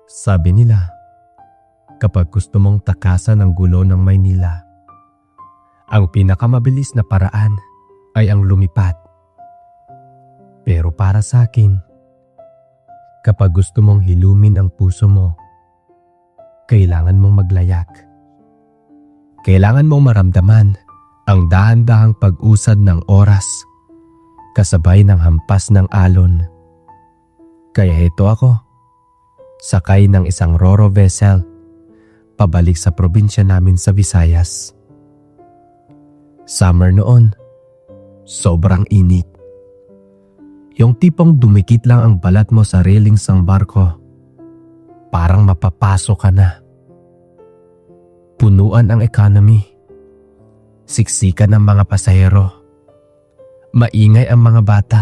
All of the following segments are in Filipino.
Sabi nila, kapag gusto mong takasan ang gulo ng Maynila, ang pinakamabilis na paraan ay ang lumipat. Pero para sa akin, kapag gusto mong hilumin ang puso mo, kailangan mong maglayak. Kailangan mong maramdaman ang dahan-dahang pag-usad ng oras kasabay ng hampas ng alon. Kaya ito ako, sakay ng isang Roro vessel pabalik sa probinsya namin sa Visayas. Summer noon, sobrang init. Yung tipong dumikit lang ang balat mo sa railings ng barko, parang mapapasok ka na. Punuan ang economy, siksikan ang mga pasahero, maingay ang mga bata,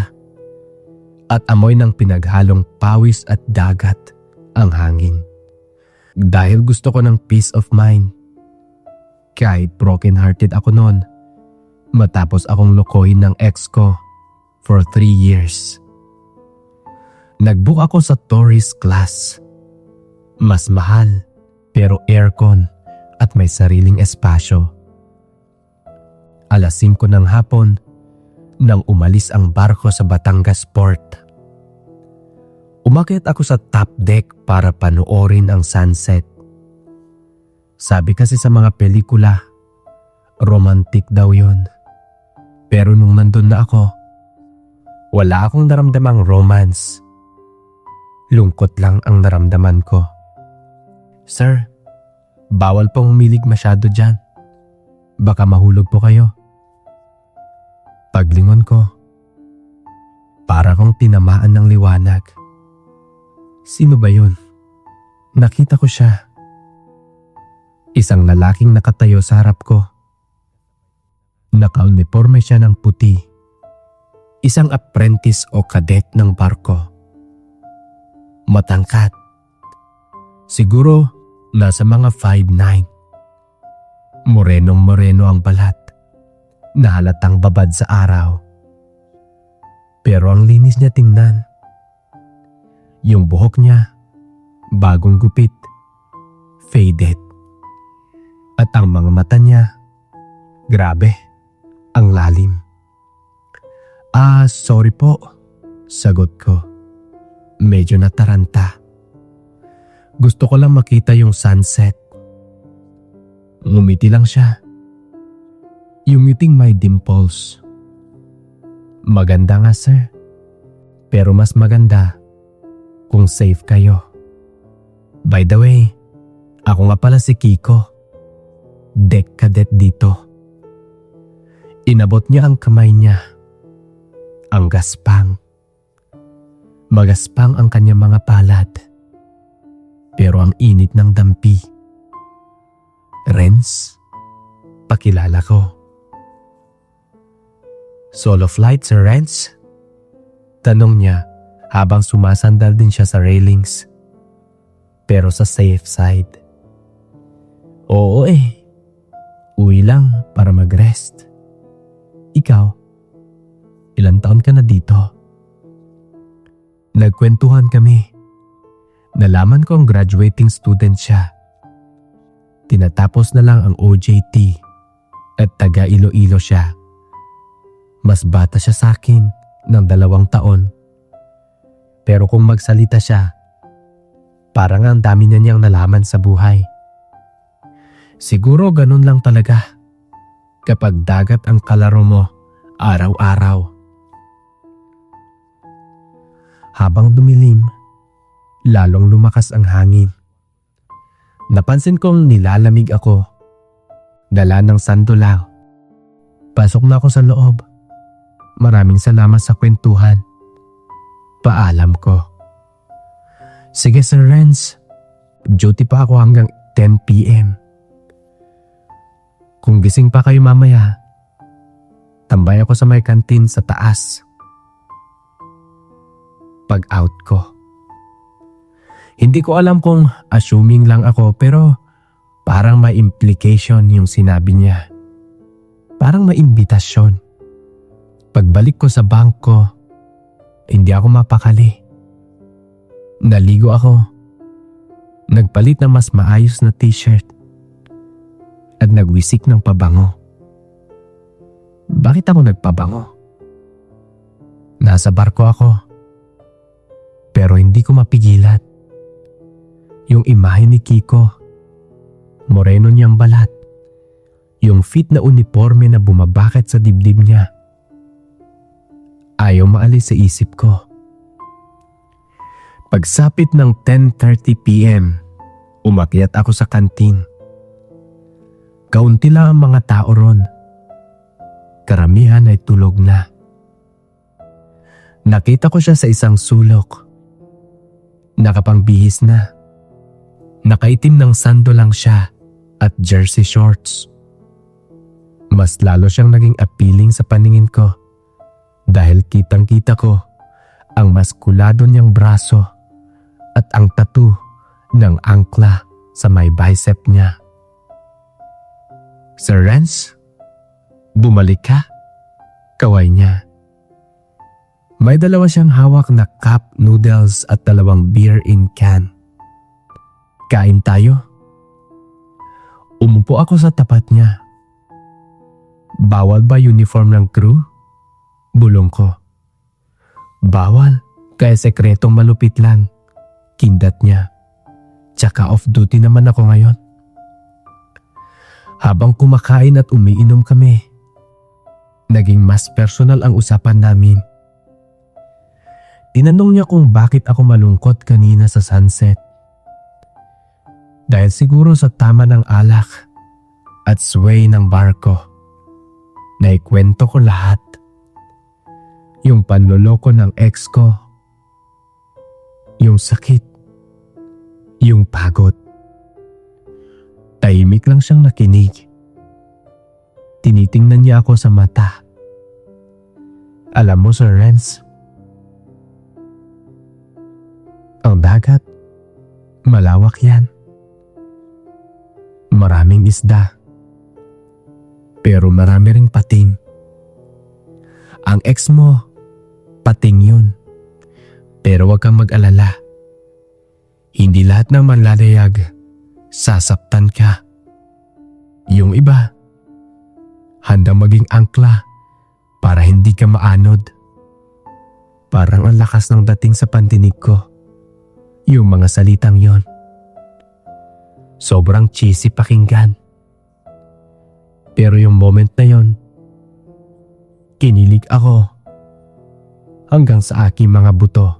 at amoy ng pinaghalong pawis at dagat ang hangin. Dahil gusto ko ng peace of mind. Kahit broken-hearted ako noon, matapos akong lokohin ng ex ko for 3 years. Nag-book ako sa tourist class. Mas mahal, pero aircon at may sariling espasyo. 5:00 ng hapon nang umalis ang barko sa Batangas Port. Umakyat ako sa top deck para panoorin ang sunset. Sabi kasi sa mga pelikula, romantic daw yon. Pero nung nandun na ako, wala akong naramdamang romance. Lungkot lang ang naramdaman ko. Sir, bawal pong humilig masyado dyan. Baka mahulog po kayo. Paglingon ko, para kong tinamaan ng liwanag. Sino ba yun? Nakita ko siya. Isang lalaking nakatayo sa harap ko. Naka-uniforme siya ng puti. Isang apprentice o cadet ng barko. Matangkat. Siguro nasa mga 5'9". Morenong-moreno ang balat, na halatang babad sa araw. Pero ang linis niya tingnan. Yung buhok niya, bagong gupit, faded. At ang mga mata niya, grabe, ang lalim. Sorry po, sagot ko. Medyo nataranta. Gusto ko lang makita yung sunset. Ngumiti lang siya. Yung ngiting may dimples. Maganda nga sir, pero mas maganda kung safe kayo. By the way, ako nga pala si Kiko, deck cadet dito. Inabot niya ang kamay niya. Ang gaspang. Magaspang ang kanyang mga palad. Pero ang init ng dampi. Renz, pakilala ko. Solo flight, Sir Renz? Tanong niya habang sumasandal din siya sa railings. Pero sa safe side. Oo uwi lang para mag-rest. Ikaw, ilang taon ka na dito? Nagkwentuhan kami. Nalaman kong graduating student siya. Tinatapos na lang ang OJT at taga Iloilo siya. Mas bata siya sa akin ng 2 taon. Pero kung magsalita siya, parang ang dami na niyang nalaman sa buhay. Siguro ganun lang talaga kapag dagat ang kalaro mo araw-araw. Habang dumilim, lalong lumakas ang hangin. Napansin kong nilalamig ako. Dala ng sandulaw. Pasok na ako sa loob. Maraming salamat sa kwentuhan. Paalam ko. Sige Sir Renz, duty pa ako hanggang 10 PM. Kung gising pa kayo mamaya, tambay ako sa may kantin sa taas. Pag-out ko. Hindi ko alam kung assuming lang ako pero parang may implication yung sinabi niya. Parang may imbitasyon. Pagbalik ko sa bangko, hindi ako mapakali. Naligo ako Nagpalit ng mas maayos na t-shirt at nagwisik ng pabango. Bakit ako nagpabango? Nasa barko ako, pero hindi ko mapigilan. Yung imahe ni Kiko, moreno niyang balat, yung fit na uniforme na bumabakit sa dibdib niya. Ayaw maalis sa isip ko. Pagsapit ng 10:30 p.m., umakyat ako sa kantin. Kaunti lang ang mga tao ron. Karamihan ay tulog na. Nakita ko siya sa isang sulok. Nakapangbihis na. Nakaitim ng sando lang siya at jersey shorts. Mas lalo siyang naging appealing sa paningin ko dahil kitang-kita ko ang maskulado niyang braso at ang tattoo ng angkla sa may bicep niya. "Sir Renz, bumalik ka?" Kaway niya. May dalawa siyang hawak na cup noodles at 2 beer in can. "Kain tayo?" Umupo ako sa tapat niya. "Bawal ba uniform ng crew?" Bulong ko. "Bawal, kaya sekretong malupit lang." Kindat niya. "Tsaka off-duty naman ako ngayon." Habang kumakain at umiinom kami, naging mas personal ang usapan namin. Tinanong niya kung bakit ako malungkot kanina sa sunset. Dahil siguro sa tama ng alak at sway ng barko. Naikwento ko lahat. Yung panloloko ng ex ko. Yung sakit. Yung pagod. Tahimik lang siyang nakinig. Tinitingnan niya ako sa mata. "Alam mo, Sir Renz, ang dagat, malawak yan. Maraming isda. Pero marami ring pating. Ang ex mo, pating yun. Pero huwag kang mag-alala. Hindi lahat ng manlalayag, sasaktan ka. Yung iba, handang maging angkla para hindi ka maanod." Parang ang lakas ng dating sa pandinig ko. Yung mga salitang yon. Sobrang cheesy pakinggan. Pero yung moment na yon, kinilig ako hanggang sa aking mga buto.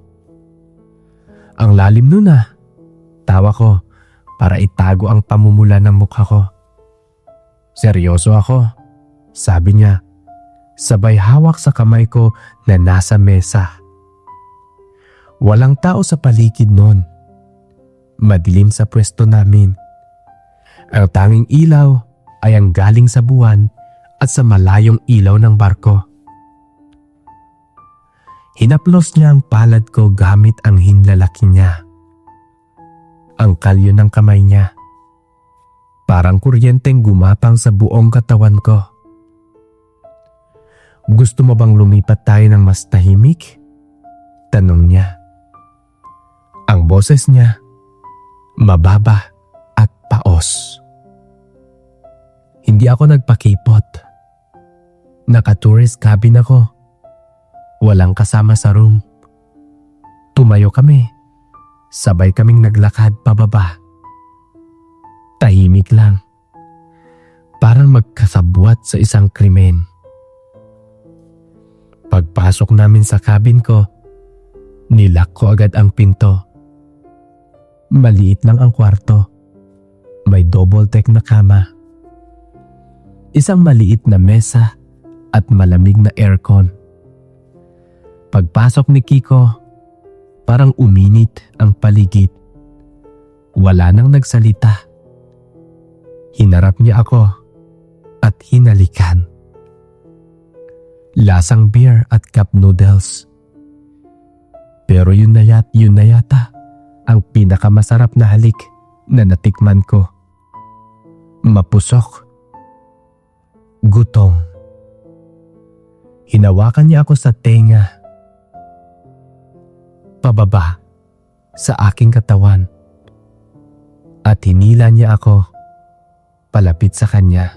Ang lalim nun ah. Tawa ko para itago ang pamumula ng mukha ko. "Seryoso ako," sabi niya, sabay hawak sa kamay ko na nasa mesa. Walang tao sa paligid noon. Madilim sa pwesto namin. Ang tanging ilaw ay ang galing sa buwan at sa malayong ilaw ng barko. Hinaplos niya ang palad ko gamit ang hinlalaki niya. Ang kalyo ng kamay niya. Parang kuryenteng gumapang sa buong katawan ko. "Gusto mo bang lumipat tayo ng mas tahimik?" Tanong niya. Ang boses niya, mababa at paos. Hindi ako nagpakipot. Naka-tourist cabin ako. Walang kasama sa room. Tumayo kami. Sabay kaming naglakad pababa. Tahimik lang. Parang magkasabwat sa isang krimen. Pagpasok namin sa cabin ko, nilak ko agad ang pinto. Maliit lang ang kwarto. May double deck na kama. Isang maliit na mesa at malamig na aircon. Pagpasok ni Kiko, parang uminit ang paligid. Wala nang nagsalita. Hinarap niya ako at hinalikan. Lasang beer at cup noodles. Pero yun na yata ang pinakamasarap na halik na natikman ko. Mapusok. Gutom. Hinawakan niya ako sa tenga. Pababa sa aking katawan. at hinila niya ako palapit sa kanya.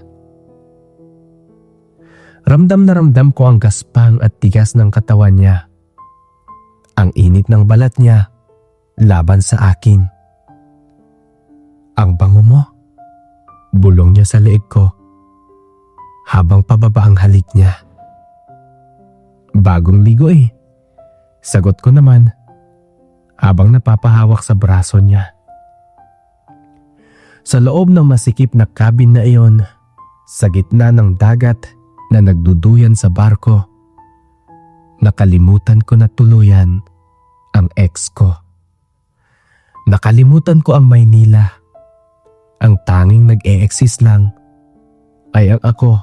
Ramdam na ramdam ko ang gaspang at tigas ng katawan niya. Ang init ng balat niya laban sa akin. Ang bango mo, bulong niya sa leeg ko habang pababa ang halik niya. Bagong ligo eh, sagot ko naman habang napapahawak sa braso niya. Sa loob ng masikip na cabin na iyon, sa gitna ng dagat na nagduduyan sa barko, nakalimutan ko na tuluyan ang ex ko. Nakalimutan ko ang Maynila. Ang tanging nag-e-exist lang ay ang ako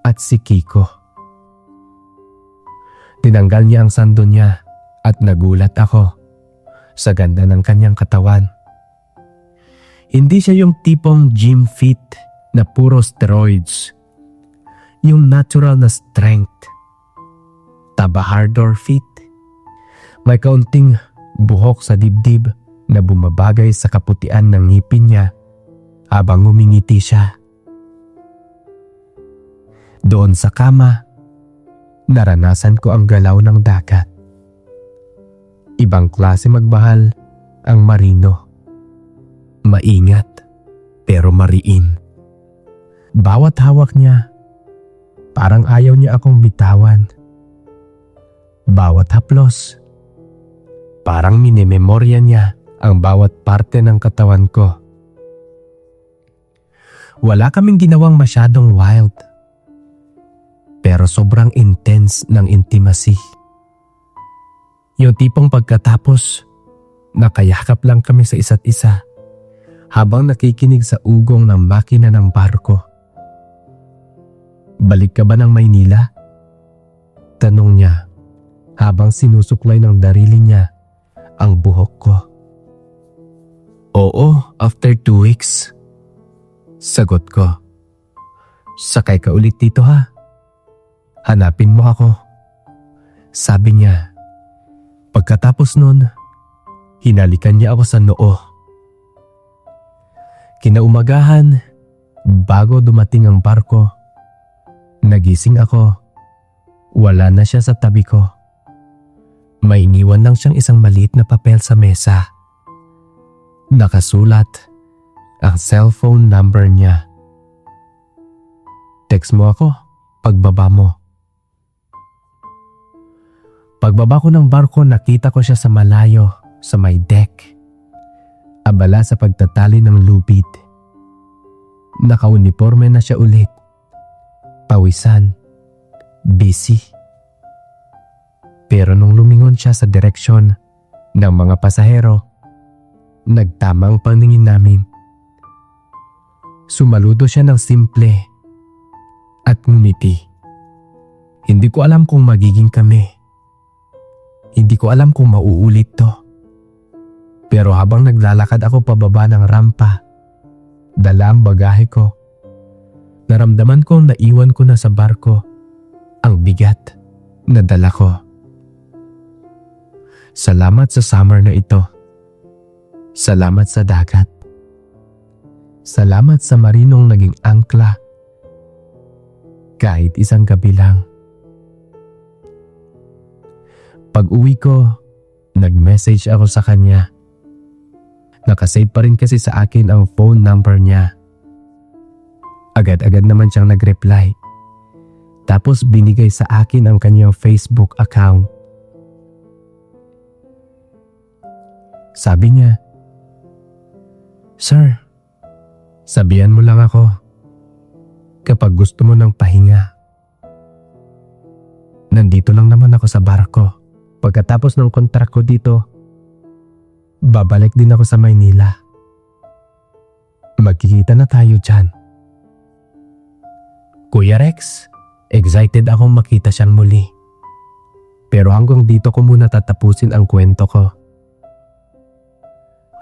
at si Kiko. Tinanggal niya ang sando niya at nagulat ako sa ganda ng kanyang katawan. Hindi siya yung tipong gym fit na puro steroids. Yung natural na strength. Tabahardor fit. May kaunting buhok sa dibdib na bumabagay sa kaputian ng ngipin niya habang ngumingiti siya. Doon sa kama, naranasan ko ang galaw ng dagat. Ibang klase magmahal ang marino. Maingat pero mariin. Bawat hawak niya, parang ayaw niya akong bitawan. Bawat haplos, parang minememorya niya ang bawat parte ng katawan ko. Wala kaming ginawang masyadong wild, pero sobrang intense ng intimacy. Yung tipong pagkatapos, nakayakap lang kami sa isa't isa habang nakikinig sa ugong ng makina ng barko. Balik ka ba ng Maynila? Tanong niya habang sinusuklay ng darili niya ang buhok ko. Oo, after 2 weeks. Sagot ko. Sakay ka ulit dito ha. Hanapin mo ako. Sabi niya. Pagkatapos nun, hinalikan niya ako sa noo. Kinaumagahan, bago dumating ang barko, nagising ako. Wala na siya sa tabi ko. May iniwan lang siyang isang maliit na papel sa mesa. Nakasulat ang cellphone number niya. Text mo ako pagbaba mo. Pagbaba ko ng barko, nakita ko siya sa malayo sa may deck. Abala sa pagtatali ng lubid. Nakauniforme na siya ulit. Pawisan. Busy. Pero nung lumingon siya sa direksyon ng mga pasahero, nagtamang paningin namin. Sumaludo siya ng simple at ngumiti. Hindi ko alam kung magiging kami. Hindi ko alam kung mauulit to. Pero habang naglalakad ako pababa ng rampa, dala ang bagahe ko, naramdaman kong naiwan ko na sa barko ang bigat na dala ko. Salamat sa summer na ito. Salamat sa dagat. Salamat sa marinong naging angkla. Kahit isang gabi lang. Pag-uwi ko, nag-message ako sa kanya. Nakasave pa rin kasi sa akin ang phone number niya. Agad-agad naman siyang nag-reply. Tapos binigay sa akin ang kanyang Facebook account. Sabi niya, "Sir, sabihan mo lang ako kapag gusto mo ng pahinga. Nandito lang naman ako sa barko. Pagkatapos ng kontrak ko dito, babalik din ako sa Maynila. Magkikita na tayo dyan." Kuya Rex, excited akong makita siyang muli. Pero hanggang dito ko muna tatapusin ang kwento ko.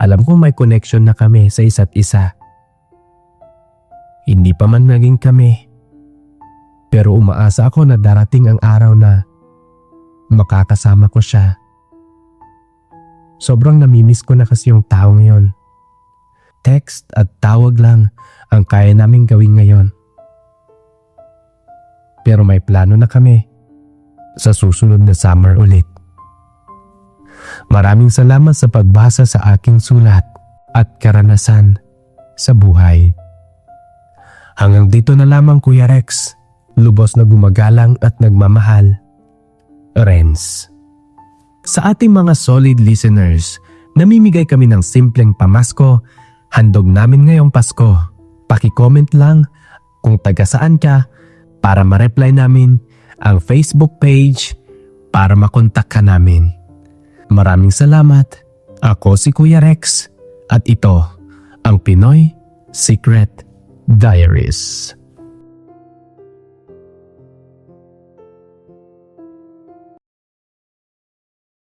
Alam kong may connection na kami sa isa't isa. Hindi pa man naging kami, pero umaasa ako na darating ang araw na makakasama ko siya. Sobrang namimiss ko na kasi yung taong yon. text at tawag lang ang kaya naming gawin ngayon. Pero may plano na kami sa susunod na summer ulit. Maraming salamat sa pagbasa sa aking sulat at karanasan sa buhay. Hanggang dito na lamang, Kuya Rex. Lubos na gumagalang at nagmamahal. Renz. Sa ating mga solid listeners, namimigay kami ng simpleng pamasko, handog namin ngayong Pasko. Paki-comment lang kung taga saan ka para ma-reply namin ang Facebook page para makontak ka namin. Maraming salamat. Ako si Kuya Rex at ito ang Pinoy Secret Diaries.